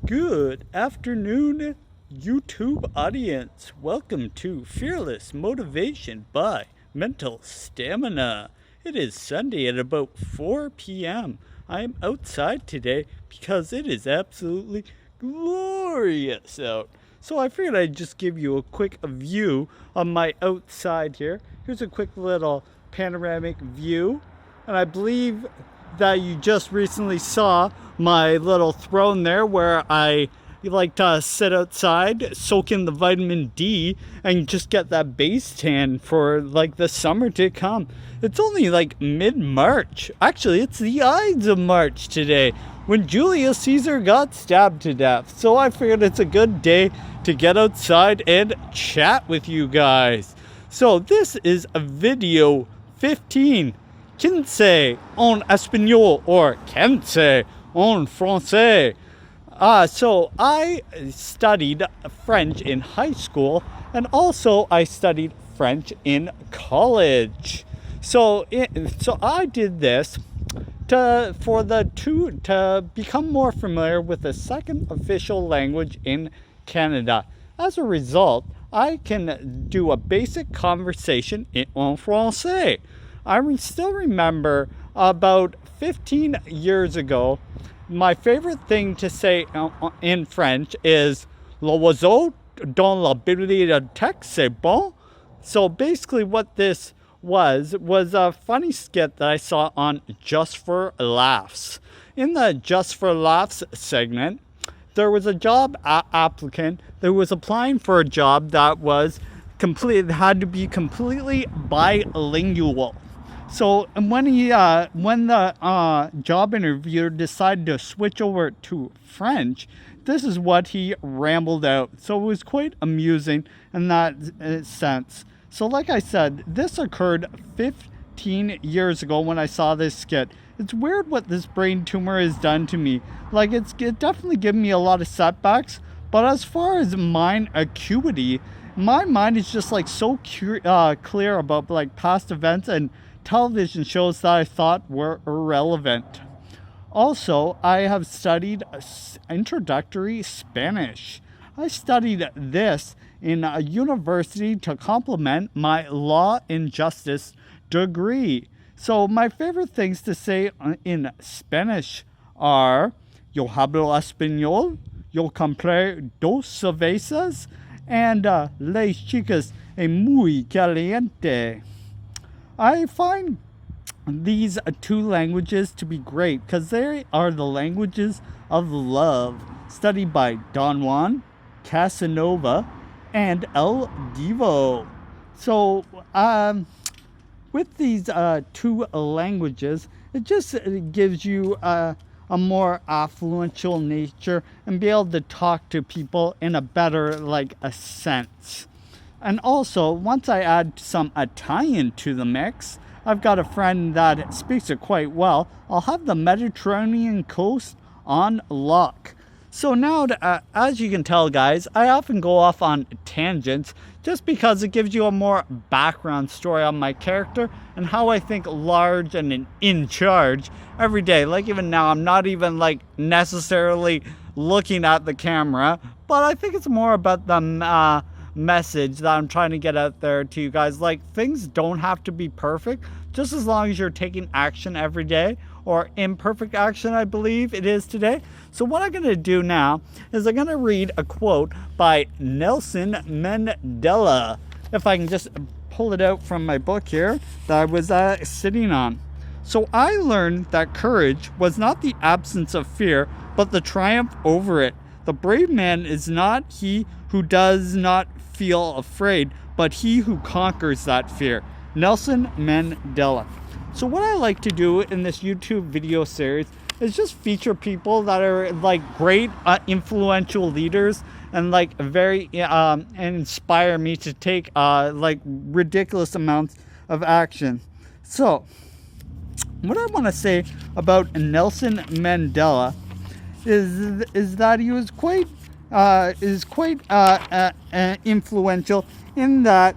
Good afternoon, YouTube audience. Welcome to Fearless Motivation by Mental Stamina. It is Sunday at about 4 p.m. I am outside today because it is absolutely glorious out. So I figured I'd just give you a quick view of my outside here. Here's a quick little panoramic view. And I believe that you just recently saw my little throne there where I like to sit outside, soak in the vitamin D, and just get that base tan for like the summer to come. It's only like mid-March. Actually, it's the Ides of March today when Julius Caesar got stabbed to death. So I figured it's a good day to get outside and chat with you guys. So this is a video 15. Quince en espagnol or quince en français. So I studied French in high school, and also I studied French in college. So I did this to become more familiar with the second official language in Canada. As a result, I can do a basic conversation en français. I still remember about 15 years ago, my favorite thing to say in French is l'oiseau dans la bibliothèque, c'est bon. So basically what this was a funny skit that I saw on Just for Laughs. In the Just for Laughs segment, there was a job applicant that was applying for a job that was had to be completely bilingual. So when the job interviewer decided to switch over to French, this is what he rambled out. So it was quite amusing in that sense. So like I said, this occurred 15 years ago when I saw this skit. It's weird what this brain tumor has done to me. Like it definitely given me a lot of setbacks. But as far as mind acuity, my mind is just like so clear about like past events and television shows that I thought were irrelevant. Also, I have studied introductory Spanish. I studied this in a university to complement my law and justice degree. So my favorite things to say in Spanish are yo hablo español, yo compré dos cervezas, and las chicas es muy caliente. I find these two languages to be great because they are the languages of love, studied by Don Juan, Casanova, and El Divo. So with these two languages, it just gives you a more affluential nature and be able to talk to people in a better a sense. And also, once I add some Italian to the mix, I've got a friend that speaks it quite well. I'll have the Mediterranean coast on lock. So now, as you can tell, guys, I often go off on tangents just because it gives you a more background story on my character and how I think large and in charge every day. Like even now, I'm not even necessarily looking at the camera, but I think it's more about the message that I'm trying to get out there to you guys. Like, things don't have to be perfect, just as long as you're taking action every day, or imperfect action, I believe it is today. So what I'm going to do now is I'm going to read a quote by Nelson Mandela. If I can just pull it out from my book here that I was sitting on. So I learned that courage was not the absence of fear, but the triumph over it. The brave man is not he who does not feel afraid, but he who conquers that fear. Nelson Mandela. So what I like to do in this YouTube video series is just feature people that are great influential leaders and very and inspire me to take ridiculous amounts of action. So what I want to say about Nelson Mandela is that he was quite influential in that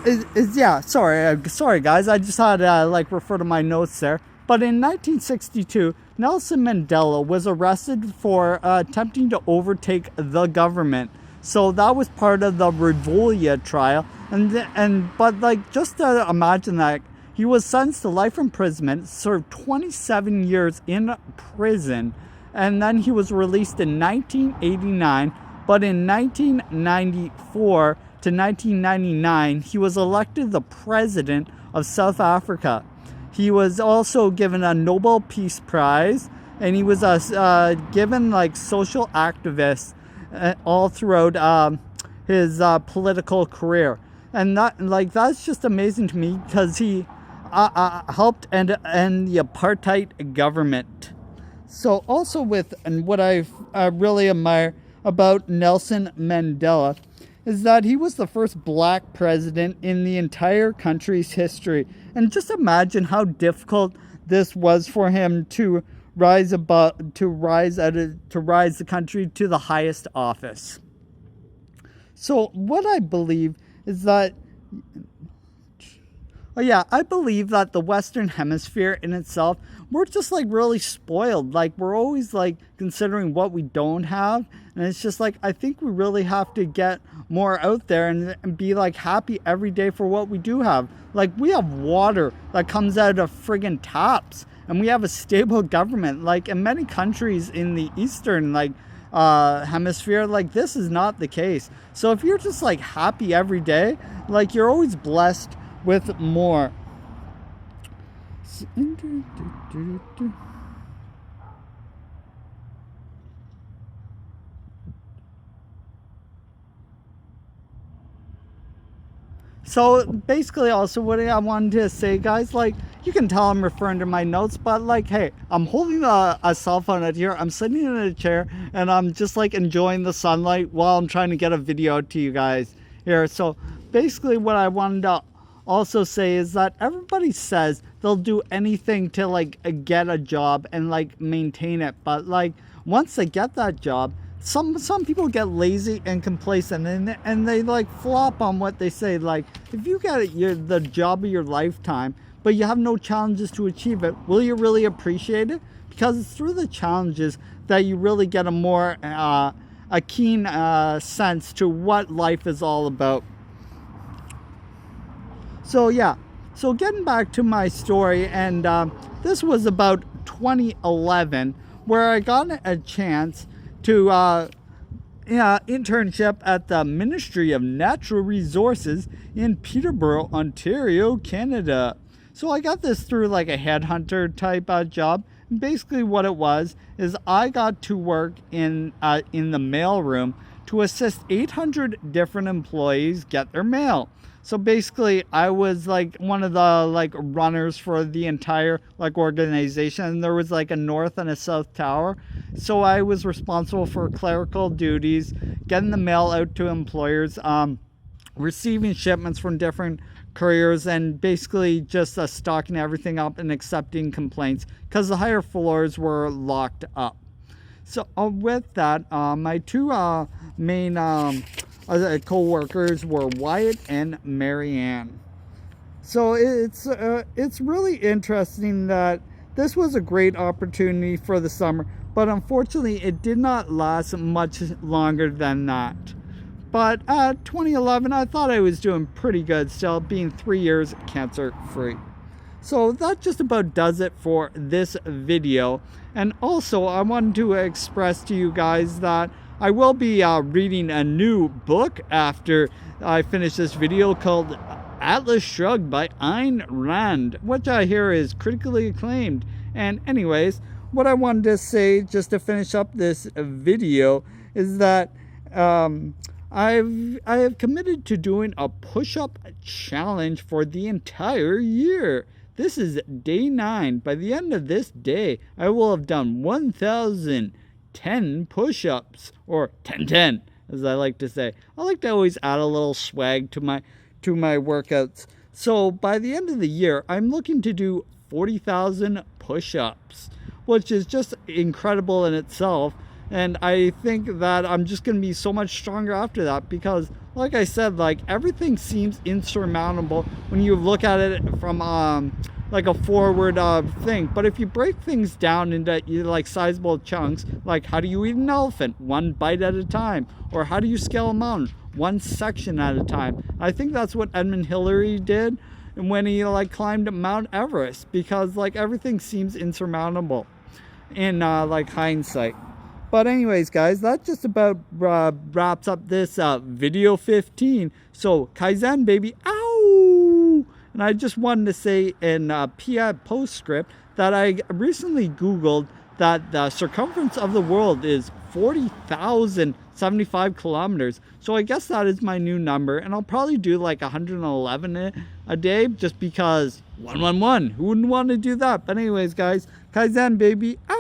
Yeah, sorry guys, I just had to refer to my notes there. But in 1962, Nelson Mandela was arrested for attempting to overtake the government. So that was part of the Revolia trial, but just to imagine that he was sentenced to life imprisonment, served 27 years in prison, and then he was released in 1989. But in 1994 to 1999, he was elected the president of South Africa. He was also given a Nobel Peace Prize, and he was given social activists all throughout his political career. And that's just amazing to me, because he helped end the apartheid government. So also what I really admire about Nelson Mandela is that he was the first black president in the entire country's history. And just imagine how difficult this was for him to rise the country to the highest office. So what I believe is that I believe that the Western Hemisphere in itself, we're just really spoiled. We're always considering what we don't have. And it's just I think we really have to get more out there and be happy every day for what we do have. We have water that comes out of friggin' taps, and we have a stable government. In many countries in the Eastern hemisphere, this is not the case. So if you're just happy every day, you're always blessed with more. So basically, also what I wanted to say, guys, you can tell I'm referring to my notes, but hey, I'm holding a cell phone out here, I'm sitting in a chair, and I'm just enjoying the sunlight while I'm trying to get a video to you guys here. So basically what I wanted to also say is that everybody says they'll do anything to get a job and maintain it, but once they get that job, some people get lazy and complacent, and they flop on what they say. If you get the job of your lifetime, but you have no challenges to achieve it, will you really appreciate it? Because it's through the challenges that you really get a more a keen sense to what life is all about. So getting back to my story, and this was about 2011, where I got a chance to internship at the Ministry of Natural Resources in Peterborough, Ontario, Canada. So I got this through a headhunter type job. And basically what it was is I got to work in the mailroom to assist 800 different employees get their mail. So basically, I was one of the runners for the entire organization. And there was a north and a south tower. So I was responsible for clerical duties, getting the mail out to employers, receiving shipments from different couriers, and basically just stocking everything up and accepting complaints, because the higher floors were locked up. So with that, my two main co-workers were Wyatt and Marianne. So it's really interesting that this was a great opportunity for the summer, but unfortunately it did not last much longer than that. But 2011, I thought I was doing pretty good still, being 3 years cancer free. So that just about does it for this video. And also I wanted to express to you guys that I will be reading a new book after I finish this video, called Atlas Shrugged by Ayn Rand, which I hear is critically acclaimed. And anyways, what I wanted to say just to finish up this video is that I have committed to doing a push-up challenge for the entire year. This is day 9. By the end of this day, I will have done 1,010 push-ups, or 10, as I like to say. I like to always add a little swag to my workouts. So by the end of the year, I'm looking to do 40,000 push-ups, which is just incredible in itself. And I think that I'm just going to be so much stronger after that, because like I said, like everything seems insurmountable when you look at it from like a forward thing. But if you break things down into like sizable chunks, like how do you eat an elephant? One bite at a time. Or how do you scale a mountain? One section at a time. I think that's what Edmund Hillary did when he like climbed Mount Everest, because like everything seems insurmountable in like hindsight. But anyways, guys, that just about wraps up this video 15. So Kaizen, baby, ow! And I just wanted to say in postscript that I recently Googled that the circumference of the world is 40,075 kilometers. So I guess that is my new number, and I'll probably do like 111 a day, just because 111. Who wouldn't want to do that? But anyways, guys, Kaizen, baby, ow!